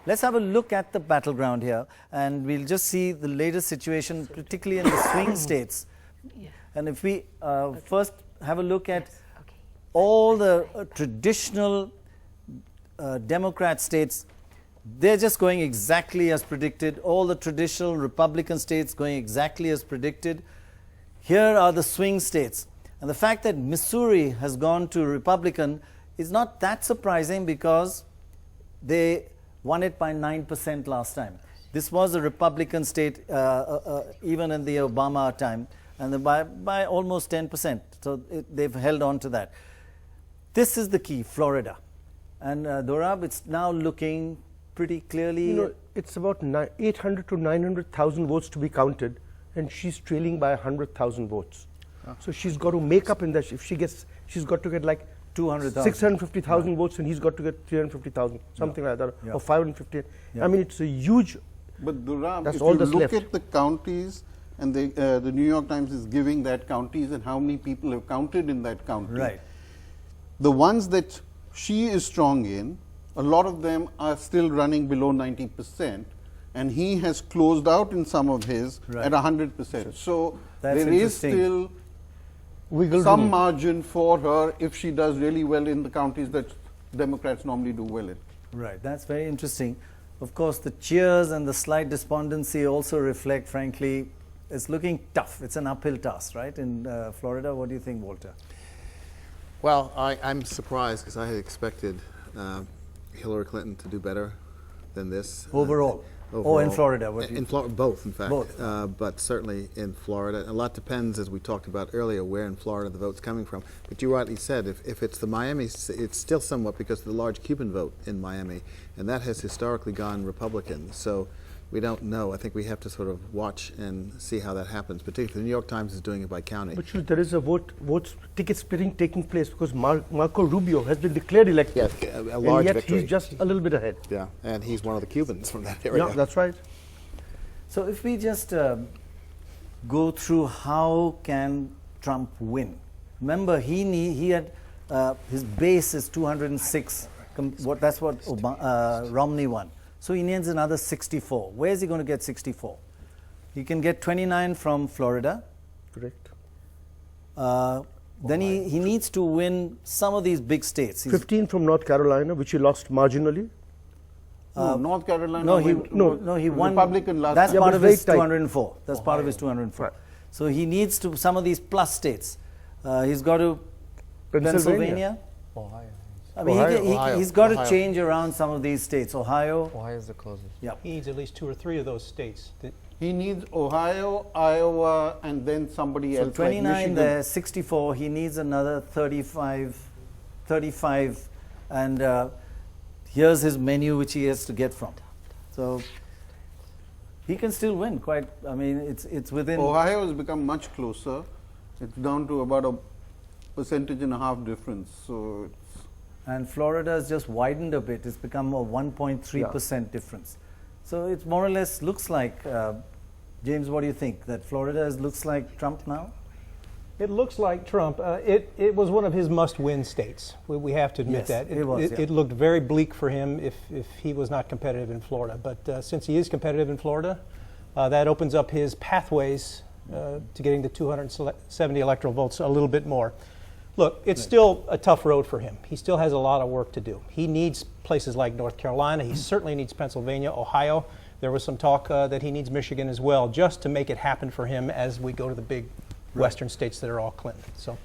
let's have a look at the battleground here, and we'll just see the latest situation, particularly in the swing states. And if we first have a look at all the traditional Democrat states, they're just going exactly as predicted. All the traditional Republican states going exactly as predicted. Here are the swing states. And the fact that Missouri has gone to Republican is not that surprising because they won it by 9% last time. This was a Republican state even in the Obama time, and by almost 10%. So they've held on to that. This is the key, Florida. And Dorab, it's now looking pretty clearly. You know, it's about 800 to 900,000 votes to be counted, and she's trailing by 100,000 votes. So she's got to make up in that. If she gets, she's got to get like 200,000. 650,000 votes, and he's got to get 350,000, something like that, or 550. I mean, it's a huge. But Durram, that's if all you that's look left. at the counties, and the New York Times is giving that counties and how many people have counted in that county. Right. The ones that she is strong in, a lot of them are still running below 90%, and he has closed out in some of his at 100%. So That's there is still some margin for her if she does really well in the counties that Democrats normally do well in. Right, that's very interesting. Of course, the cheers and the slight despondency also reflect, frankly, it's looking tough. It's an uphill task, right, in Florida. What do you think, Walter? Well, I'm surprised because I had expected Hillary Clinton to do better than this. Overall? Oh, in Florida? In Florida, both, in fact. Both. But certainly in Florida. A lot depends, as we talked about earlier, where in Florida the vote's coming from. But you rightly said, if it's the Miami, it's still somewhat because of the large Cuban vote in Miami, and that has historically gone Republican. So we don't know. I think we have to sort of watch and see how that happens. Particularly, the New York Times is doing it by county. But there is a ticket splitting taking place because Marco Rubio has been declared elected. Yeah, a large and yet victory. he's just a little bit ahead. Yeah, and he's one of the Cubans from that area. Yeah, that's right. So if we just go through how can Trump win? Remember, he had his base is 206. That's what Romney won. So he needs another 64. Where is he going to get 64? He can get 29 from Florida. Correct. Then he needs to win some of these big states. 15 from North Carolina, which he lost marginally. North Carolina. No, he won. Republican last. That's time. part Yeah, of but his very tight. 204. That's part of his 204. Right. So he needs to some of these plus states. He's got to Pennsylvania. Ohio. I mean, he's got to change around some of these states. Ohio. Ohio is the closest. Yep. He needs at least 2 or 3 of those states. He needs Ohio, Iowa, and then somebody So else. 29 like Michigan. there, 64. He needs another 35, and here's his menu which he has to get from. So he can still win. Quite. I mean, it's within. Ohio has become much closer. It's down to about a 1.5% difference. So. And Florida has just widened a bit. It's become a 1.3% difference. So it more or less looks like, James, what do you think? That Florida looks like Trump now? It looks like Trump. It was one of his must-win states. We have to admit Yes, that. it was, yeah. It looked very bleak for him if he was not competitive in Florida. But since he is competitive in Florida, that opens up his pathways to getting the 270 electoral votes a little bit more. Look, it's still a tough road for him. He still has a lot of work to do. He needs places like North Carolina. He certainly needs Pennsylvania, Ohio. There was some talk that he needs Michigan as well, just to make it happen for him as we go to the big western states that are all Clinton. So.